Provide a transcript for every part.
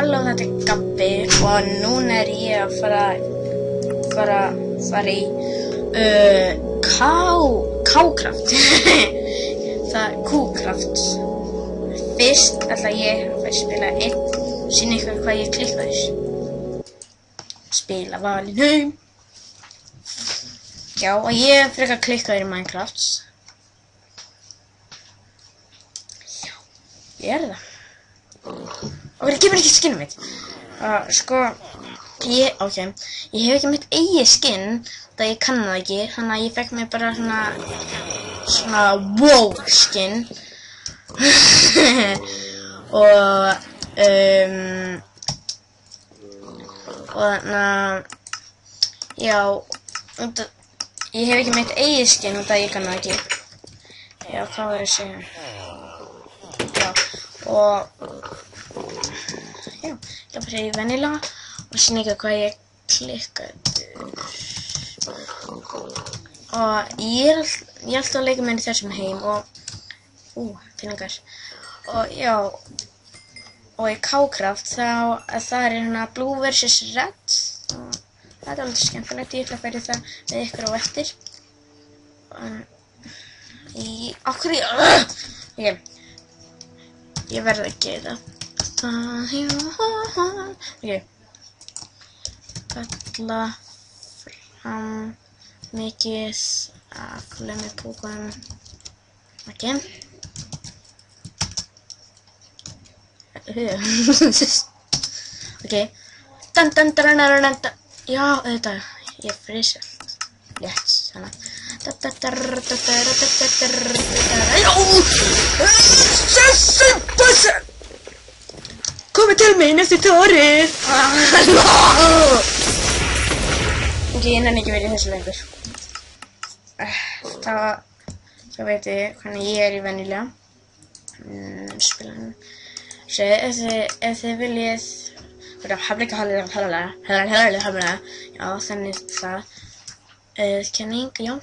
halló, þetta Gabbi og núna ég að fara í K-kraft það er Q-kraft. Fyrst ætla ég að spila sýna ykkur hvað ég klikkaði. Spila valin heim. Já, og ég frekar klikkaði í Minecraft. Já, ég það. Og það kemur ekki skinnum mitt. Sko, ég hef ekki mitt eigið skinn, það ég kann það ekki, þannig að ég fekk mér bara svona wow skinn. og þannig að, já, ég hef ekki mitt eigið skinn og það ég kann það ekki. Já, hvað var ég að segja? Já, og já, ég bara segja venjulega og sýna ykkur hvað ég klikkaði. Og ég er alltaf að leika með þessum heim og peningar. Og já, og í K-kraft það er hérna Blue vs Red. Það er alveg skemmtilegt, ég ætla að færa það með ykkur á eftir. Ég verð að gera það. Kalla fram mikið af lemjapúkum. Ok. Já, þetta, ég frýs allt. Létt, þannig. Komið til mín eftir tórið. Ok, ég nenni ekki verið í þessu lengur. Það veit ég hvernig ég er í venjulega. Spilanum. Svo ef þið viljið já, þannig það kenning, já.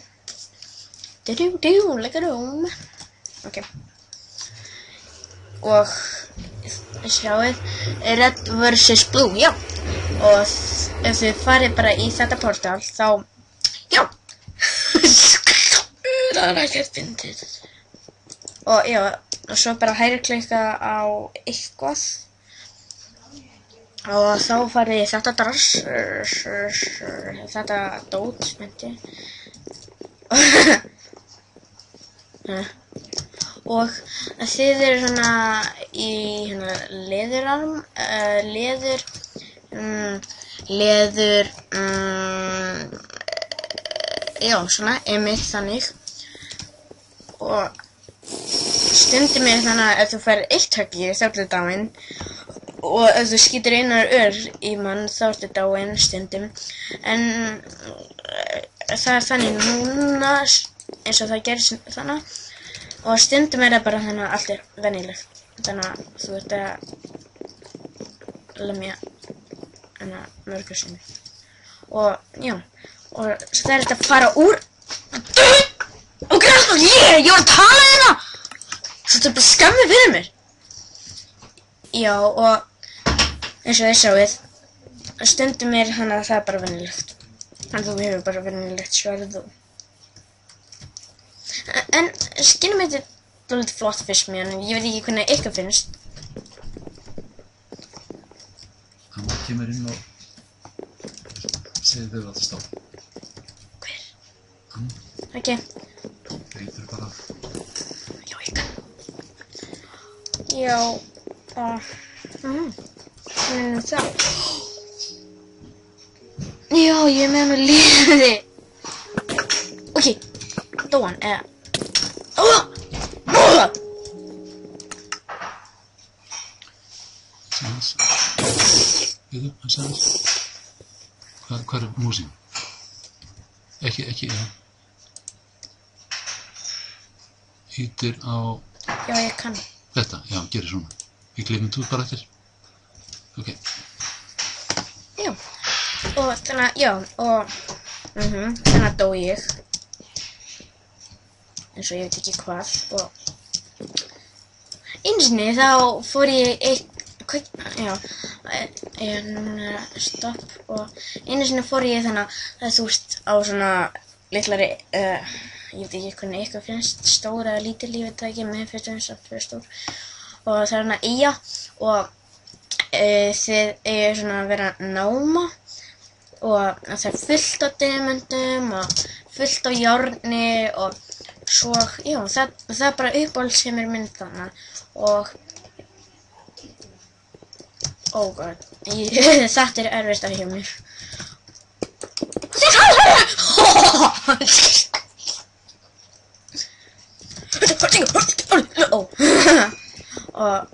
Leikarum. Ok. Og sjáið, Red vs Blue, já. Og ef þið farið bara í þetta portal, þá, já. Það er ekkert fyndið. Og já, og svo bara hægriklikka á eitthvað. Og þá farið í þetta þetta dót, myndi. Og þið eru svona í leðurarm, já, svona, einmitt þannig. Og stundum er þannig að ef þú fær eitt höggi þá ertu dáinn. Og ef þú skýtur einar í mann þá ertu dáinn stundum. En það er þannig núna eins og það gerist þannig. Og stundum er það bara þannig að allt er venjulegt. Þannig að þú ert að lemja mörgur sinni. Og já, og það er þetta að fara úr. Og græst og ég var að tala hérna! Svo þetta er bara skammið fyrir mér. Já, og eins og þið sjáið, stundum er þannig að það er bara venjulegt. Þannig að þú hefur bara venjulegt sverð og... En skinnum þetta er lítið flott fyrst mér, en ég veit ekki hvernig ykkur finnst. Hann kemur inn og segir þau að stoppa. Hver? Hann. Ok. Breytur bara. Já, ég kann. Já, og... þá. Já, ég er með mér liði. Ok, dóan, eða... Veitu, hann sagði þess. Hvað er músin? Ekki, já. Hýtir á... Já, ég kann. Þetta, já, gerir svona. Ég gleymið þú bara eftir. Ok. Já. Og þannig að, já, og... þannig að dó ég. Eins og ég veit ekki hvað, og... Einu sinni þá fór ég já, núna stopp og einu sinni fór ég þannig að þú veist á svona litlari, ég veit ekki hvernig ykkur finnst stór eða lítil, ég veit það ekki, mér finnst það samt fyrir stór og það er hana eyja og þið eigið svona að vera náma og það er fullt af demöntum og fullt af járni og svo, já, það er bara uppáhalds sem er minn þannig og oh god, þetta er erfitt að hjá mér. Og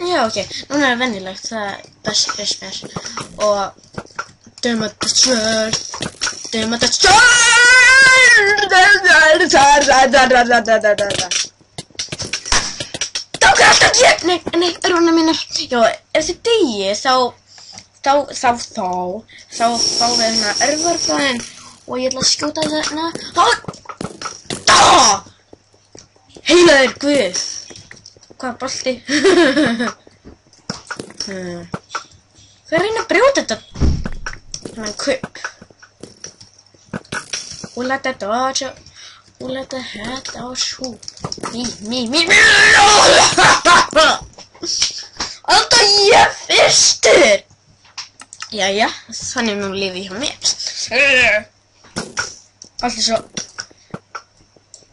já, ok, núna er það venjulegt, það er best mér og Nei, örvana mínar. Já, ef þið deyið, þá fáum við hérna örvarfræðin og ég ætla að skjóta þarna. Heilaður Guð. Hvað bolti? Hvað er að reyna að brjóta þetta? Þannig kupp. Og leta dodja. Og leta hætta á svo. Alltaf ég fyrstur! Jæja, þannig nú lífið hjá mér. Alltaf svo.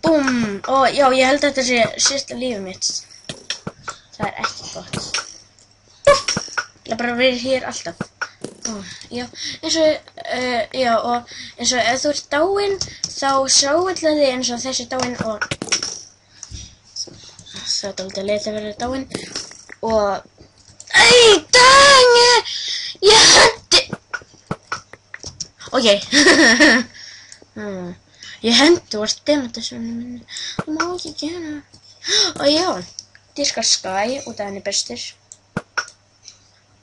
Búm! Og já, ég held að þetta sé síðasta lífið mitt. Það er ekki gott. Ég vil bara vera hér alltaf. Já, eins og, já, og eins og ef þú ert dáinn, þá sáu allir þig eins og þessi dáinn og það er dálítið leitt að vera dáinn og dang, ég hendi ok ég hendi og stemmaðisvunni minni það má ekki gera og já, diskar Sky út af henni bestur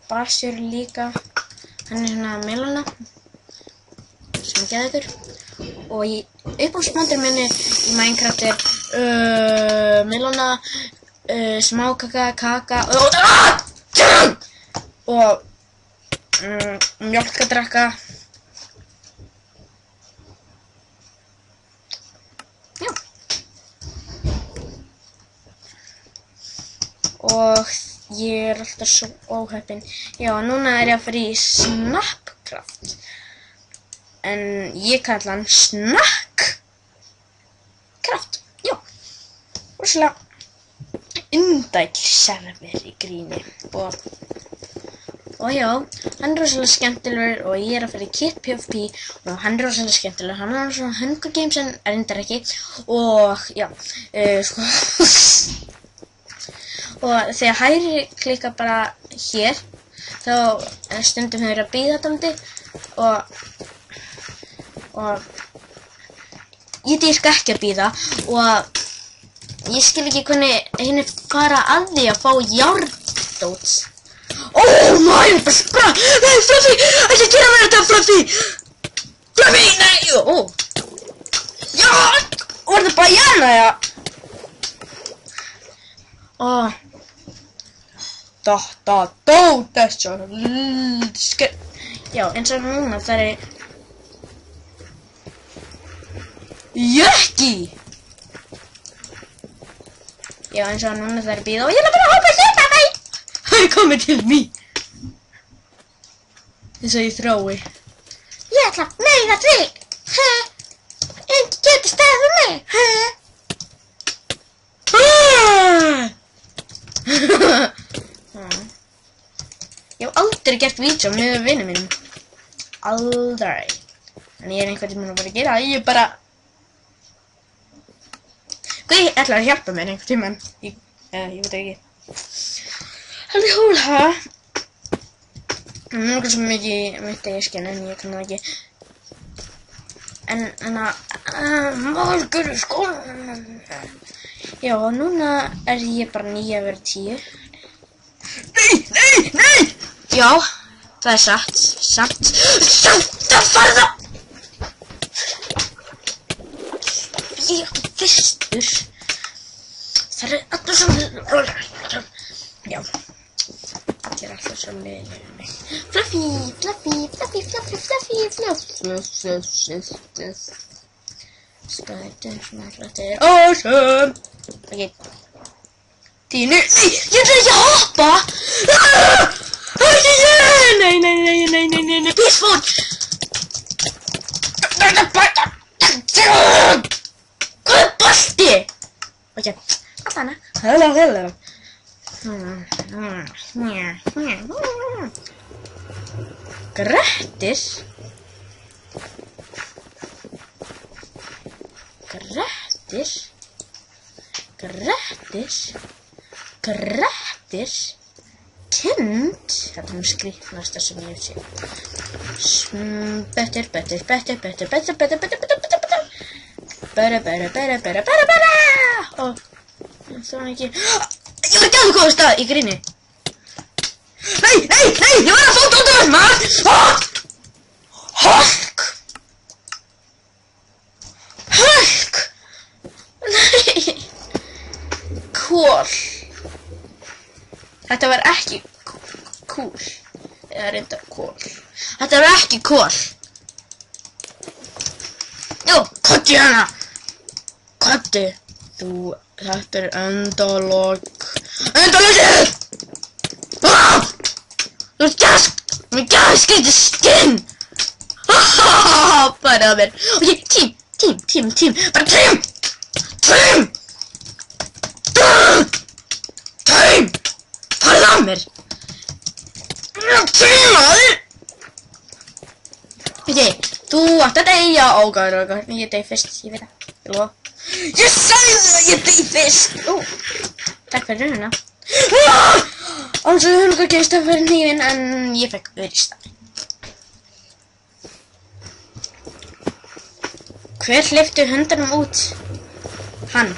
Basjur líka hann er svona Melona sem geðugur og uppáhaldsmondur minni í Minecraft er Melona, smákaka, kaka og mjólkadrakka. Já. Og ég er alltaf svo óheppin. Já, núna er ég að fara í Snapcraft. En ég kalla hann Snackcraft. Já. Rosalega indæll server í gríni. Og já, hann er rosalega skemmtilegur og ég er að fara í Kit PvP og hann er rosalega skemmtilegur. Hann er svona Hunger Games en reyndar ekki. Og já, og þegar hægri klikka bara hér, þá stundum við að bíða dálítið og ég dýrka ekki að bíða og ég skil ekki hvernig henni fara að því að fá járndót. Oh my, bara, nei, Fluffy, ekki gera mér þetta, Fluffy! Fluffy, nei, já, var það bara Jana, já? Þessu, já, eins og núna það er Jökki! Já, eins og núna það er bíða og ég er bara að hoppa hérna, nei! Það er komið til mín! Eins og ég þrái. Ég ætla að meiða þig! Engi getur staðið mig! Ég hef aldrei gert vídeo með vinum mínum. Aldrei. En ég er einhvern tímann að fara að gera það. Ég er bara... Guð ætlar að hjálpa mér einhvern tímann. Ég veit ekki. Heldur hóla. Nokkuð sem mikið mitt ég skinn en ég kann það ekki. En morgur í skólanum. Já, núna er ég bara 9 að vera 10. Nei! Já, það er satt að fara! Ég er fyrstur. Það er alltaf svona... Já, ég er svo leiðir mig. Fluffy, Fluffy, Fluffy, Fluffy, Fluffy, Fluffy. Skættir, smaklættir, awesome. Ok. 10, nei, ég ætla ekki að hoppa. Nei, peaceful. Hvað bolti? Ok, Anna, hello. Grettis. Kind. Þetta skrýtnasta sem ég sé. Better. Og það var ekki. Ég var ekki á góða stað í gríni. Nei, ég var að fá tóttur maður. Hulk. Nei. Kól. Þetta var ekki kúl. Eða reyndar kól. Þetta var ekki kól. Jú, kottu hana. Kottu. Þetta endalok. Endalokið! Þú gæst skrítið skinn. Bara að mér. Ok, tím. Bara tím. Farðu að mér. Tímaður. Ok, þú átt að deyja. Ógæður. Ég dey fyrst, ég veit það. Ég lofa. Ég sagði það að ég dey fyrst. Takk fyrir hérna. Alls að hulga geist að fyrir hnífinn, en ég fekk örista. Hver hleypti hundanum út? Hann.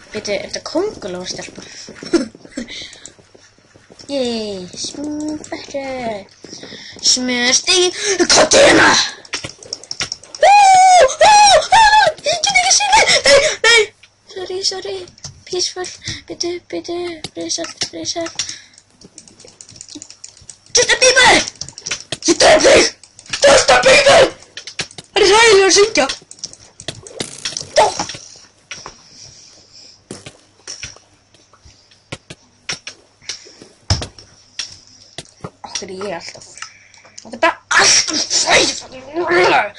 Veitu, er þetta kóngulóarstelpa? Yey, smörstig, kottu hérna! Ég get ekki sér nei, sorry, peaceful, bitu, risar. Justin Bieber! Ég dref þig! Justin Bieber! Það er hræðilega að syngja. Okkur ég alltaf. Þetta er bara alltaf hræðilegt.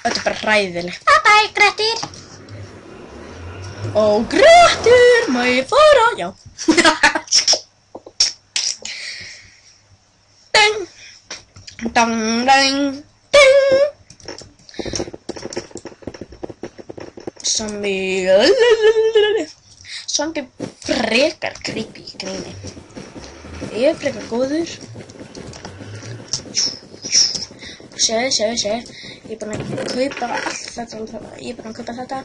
Þetta er bara hræðilegt. Bye, Grettir. Ó, Grettir, má ég fara? Já. Dang. Zombie frekar creepy í gríni. Ég er frekar góður. Sjáðu. Ég er búinn að kaupa allt þetta. Ég er búinn að kaupa þetta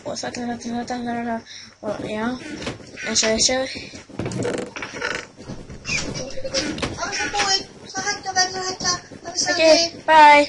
og þetta og já. En sjáðu. Það er búinn. Það hægt að verða hægt að. Ok, bye.